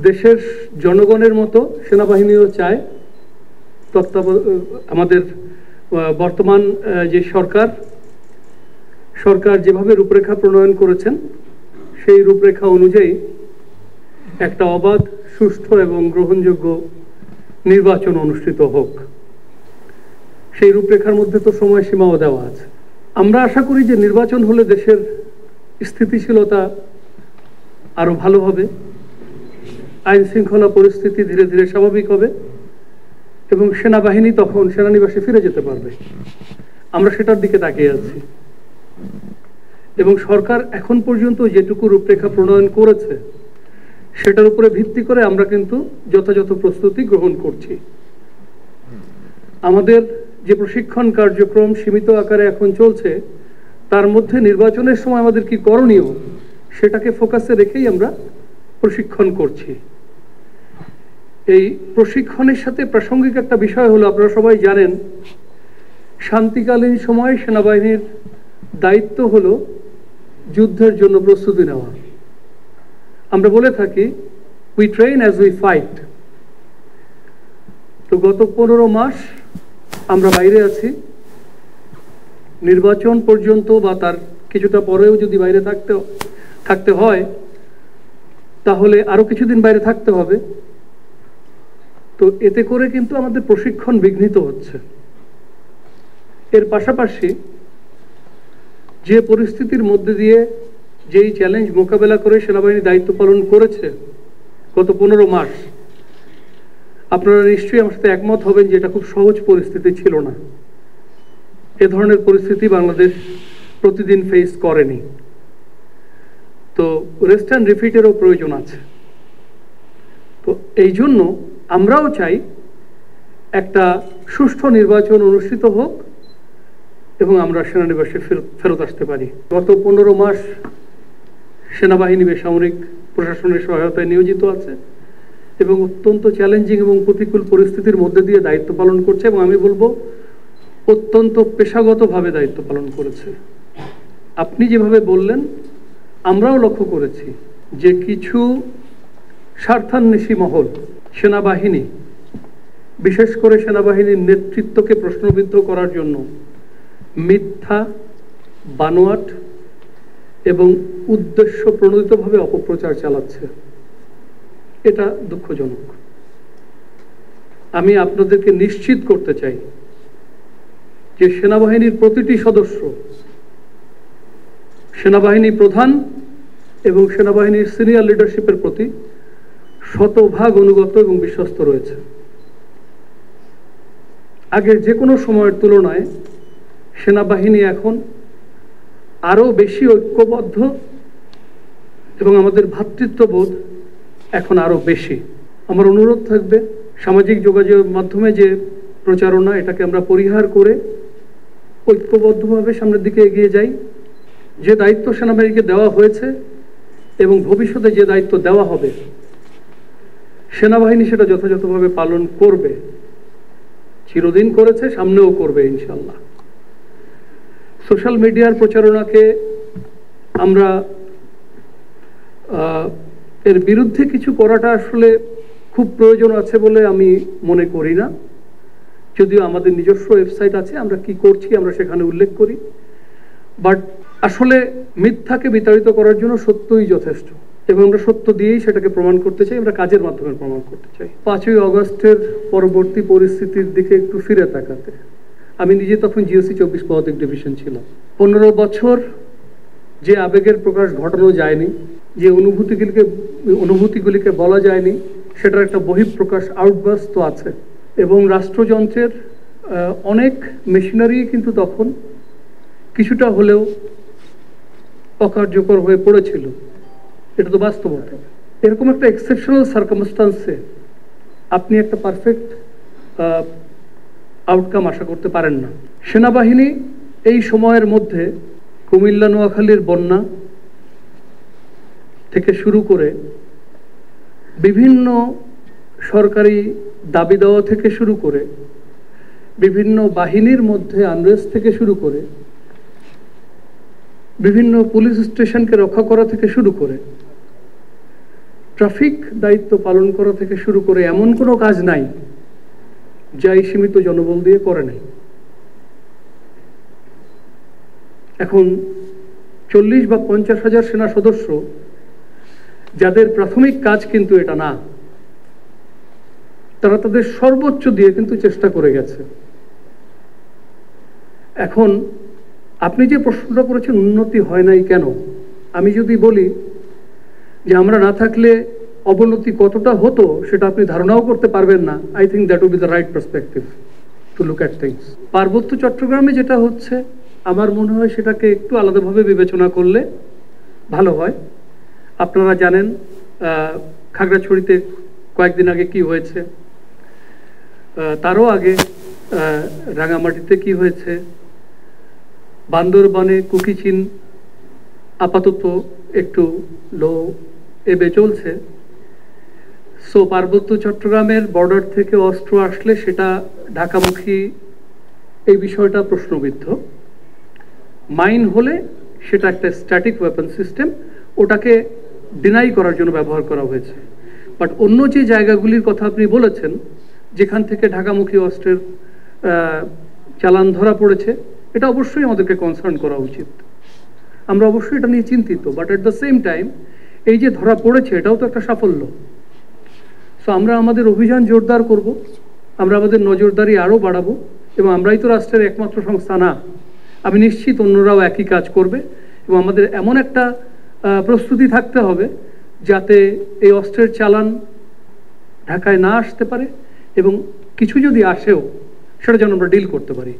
দেশের জনগণের মতো সেনাবাহিনীও চায় আমাদের বর্তমান যে সরকার যেভাবে রূপরেখা প্রণয়ন করেছেন সেই রূপরেখা অনুযায়ী একটা অবাধ, সুষ্ঠু এবং গ্রহণযোগ্য নির্বাচন অনুষ্ঠিত হোক। সেই রূপরেখার মধ্যে তো সময়সীমাও দেওয়া আছে। আমরা আশা করি যে নির্বাচন হলে দেশের স্থিতিশীলতা আরো ভালো হবে, আইন শৃঙ্খলা পরিস্থিতি ধীরে ধীরে স্বাভাবিক হবে এবং সেনাবাহিনী তখন সেনানিবাসে ফিরে যেতে পারবে। আমরা সেটার দিকে তাকিয়ে আছি এবং সরকার এখন পর্যন্ত যেটুকু রূপরেখা প্রণয়ন করেছে সেটার উপরে ভিত্তি করে আমরা কিন্তু যথাযথ প্রস্তুতি গ্রহণ করছি। আমাদের যে প্রশিক্ষণ কার্যক্রম সীমিত আকারে এখন চলছে, তার মধ্যে নির্বাচনের সময় আমাদের কি করণীয় সেটাকে ফোকাসে রেখেই আমরা প্রশিক্ষণ করছি। এই প্রশিক্ষণের সাথে প্রাসঙ্গিক একটা বিষয় হলো, আপনারা সবাই জানেন শান্তিকালীন সময়ে সেনাবাহিনীর দায়িত্ব হলো যুদ্ধের জন্য প্রস্তুতি নেওয়া। আমরা বলে থাকি we train as we fight. তো গত 15 মাস আমরা বাইরে আছি। নির্বাচন পর্যন্ত বা তার কিছুটা পরেও যদি বাইরে থাকতে হয় তাহলে আরো কিছুদিন বাইরে থাকতে হবে। তো এতে করে কিন্তু আমাদের প্রশিক্ষণ বিঘ্নিত হচ্ছে। এর পাশাপাশি যে পরিস্থিতির মধ্যে দিয়ে যেই চ্যালেঞ্জ মোকাবেলা করে সেনাবাহিনী দায়িত্ব পালন করেছে গত 15 মাস, আপনারা নিশ্চয়ই আমার সাথে একমত হবেন যে এটা খুব সহজ পরিস্থিতি ছিল না। এ ধরনের পরিস্থিতি বাংলাদেশ প্রতিদিন ফেস করেনি। তো রেস্ট অ্যান্ড রিপিটেরও প্রয়োজন আছে। তো এই জন্য আমরাও চাই একটা সুষ্ঠু নির্বাচন অনুষ্ঠিত হোক এবং আমরা সেনানিবাসে ফেরত আসতে পারি। গত 15 মাস সেনাবাহিনী বেসামরিক প্রশাসনের সহায়তায় নিয়োজিত আছে এবং অত্যন্ত চ্যালেঞ্জিং এবং প্রতিকূল পরিস্থিতির মধ্যে দিয়ে দায়িত্ব পালন করছে এবং আমি বলবো অত্যন্ত পেশাগতভাবে দায়িত্ব পালন করেছে। আপনি যেভাবে বললেন আমরাও লক্ষ্য করেছি যে কিছু স্বার্থান্বেষী মহল সেনাবাহিনী, বিশেষ করে সেনাবাহিনীর নেতৃত্বকে প্রশ্নবিদ্ধ করার জন্য মিথ্যা, বানোয়াট এবং উদ্দেশ্য প্রণোদিতভাবে অপপ্রচার চালাচ্ছে। এটা দুঃখজনক। আমি আপনাদেরকে নিশ্চিত করতে চাই যে সেনাবাহিনীর প্রতিটি সদস্য, সেনাবাহিনী প্রধান এবং সেনাবাহিনীর সিনিয়র লিডারশিপের প্রতি শতভাগ অনুগত এবং বিশ্বস্ত রয়েছে। আগের যে কোনো সময়ের তুলনায় সেনাবাহিনী এখন আরো বেশি ঐক্যবদ্ধ এবং আমাদের ভ্রাতৃত্ববোধ এখন আরো বেশি। আমার অনুরোধ থাকবে সামাজিক যোগাযোগের মাধ্যমে যে প্রচারণা, এটাকে আমরা পরিহার করে ঐক্যবদ্ধভাবে সামনের দিকে এগিয়ে যাই। যে দায়িত্ব সেনাবাহিনীকে দেওয়া হয়েছে এবং ভবিষ্যতে যে দায়িত্ব দেওয়া হবে সেনাবাহিনী সেটা যথাযথভাবে পালন করবে। চিরদিন করেছে, সামনেও করবে ইনশাল্লাহ। সোশ্যাল মিডিয়ার প্রচারণাকে আমরা এর বিরুদ্ধে কিছু করাটা আসলে খুব প্রয়োজন আছে বলে আমি মনে করি না। যদিও আমাদের নিজস্ব ওয়েবসাইট আছে, আমরা কি করছি আমরা সেখানে উল্লেখ করি। বাট আসলে মিথ্যাকে বিতাড়িত করার জন্য সত্যই যথেষ্ট এবং আমরা সত্য দিয়েই সেটাকে প্রমাণ করতে চাই, আমরা কাজের মাধ্যমে প্রমাণ করতে চাই। 5ই আগস্টের পরবর্তী পরিস্থিতির দিকে একটু ফিরে তাকাতে, আমি নিজে তখন জিওসি 24 পদাতিক ডিভিশন ছিলাম। 15 বছর যে আবেগের প্রকাশ ঘটানো যায়নি, যে অনুভূতিগুলিকে বলা যায়নি, সেটার একটা বহিঃপ্রকাশ, আউটবার্স্ট তো আছে। এবং রাষ্ট্রযন্ত্রের অনেক মেশিনারি কিন্তু তখন কিছুটা হলেও অকার্যকর হয়ে পড়েছিল। এটা তো বাস্তবতা। এরকম একটা এক্সেপশনাল সার্কামস্টান্সে আপনি একটা পারফেক্ট আউটকাম আশা করতে পারেন না। সেনাবাহিনী এই সময়ের মধ্যে কুমিল্লা নোয়াখালীর বন্যা থেকে শুরু করে বিভিন্ন সরকারি দাবি দেওয়া থেকে শুরু করে বিভিন্ন বাহিনীর মধ্যে আনরেস্ট থেকে শুরু করে বিভিন্ন পুলিশ স্টেশনকে রক্ষা করা থেকে শুরু করে ট্রাফিক দায়িত্ব পালন করা থেকে শুরু করে এমন কোনো কাজ নাই যা এই সীমিত জনবল দিয়ে করে নাই। এখন 40 বা 50 হাজার সেনা সদস্য যাদের প্রাথমিক কাজ কিন্তু এটা না, তারা তাদের সর্বোচ্চ দিয়ে কিন্তু চেষ্টা করে গেছে। এখন আপনি যে প্রশ্নটা করেছেন উন্নতি হয় নাই কেন, আমি যদি বলি যে আমরা না থাকলে অবনতি কতটা হতো সেটা আপনি ধারণাও করতে পারবেন না, I think that will be the right perspective to look at things. পার্বত্য চট্টগ্রামে যেটা হচ্ছে আমার মনে হয় সেটাকে একটু আলাদাভাবে বিবেচনা করলে ভালো হয়। আপনারা জানেন খাগড়াছড়িতে কয়েকদিন আগে কি হয়েছে, তারও আগে রাঙামাটিতে কি হয়েছে, বান্দরবানে কুকিচিন আপাতত একটু লো এবে চলছে। সো পার্বত্য চট্টগ্রামের বর্ডার থেকে অস্ত্র আসলে সেটা ঢাকামুখী, এই বিষয়টা প্রশ্নবিদ্ধ। মাইন হলে সেটা একটা স্ট্যাটিক ওয়েপন সিস্টেম, ওটাকে ডিনাই করার জন্য ব্যবহার করা হয়েছে। বাট অন্য যে জায়গাগুলির কথা আপনি বলেছেন যেখান থেকে ঢাকামুখী অস্ত্রের চালান ধরা পড়েছে, এটা অবশ্যই আমাদেরকে কনসার্ন করা উচিত। আমরা অবশ্যই এটা নিয়ে চিন্তিত, but at the same time এই যে ধরা পড়েছে এটাও তো একটা সাফল্য। সো আমরা আমাদের অভিযান জোরদার করব, আমরা আমাদের নজরদারি আরও বাড়াবো, এবং আমরাই তো রাষ্ট্রের একমাত্র সংস্থা না, আমি নিশ্চিত অন্যরাও একই কাজ করবে। এবং আমাদের এমন একটা প্রস্তুতি থাকতে হবে যাতে এই অস্ত্রের চালান ঢাকায় না আসতে পারে, এবং কিছু যদি আসেও সেটা যেন আমরা ডিল করতে পারি।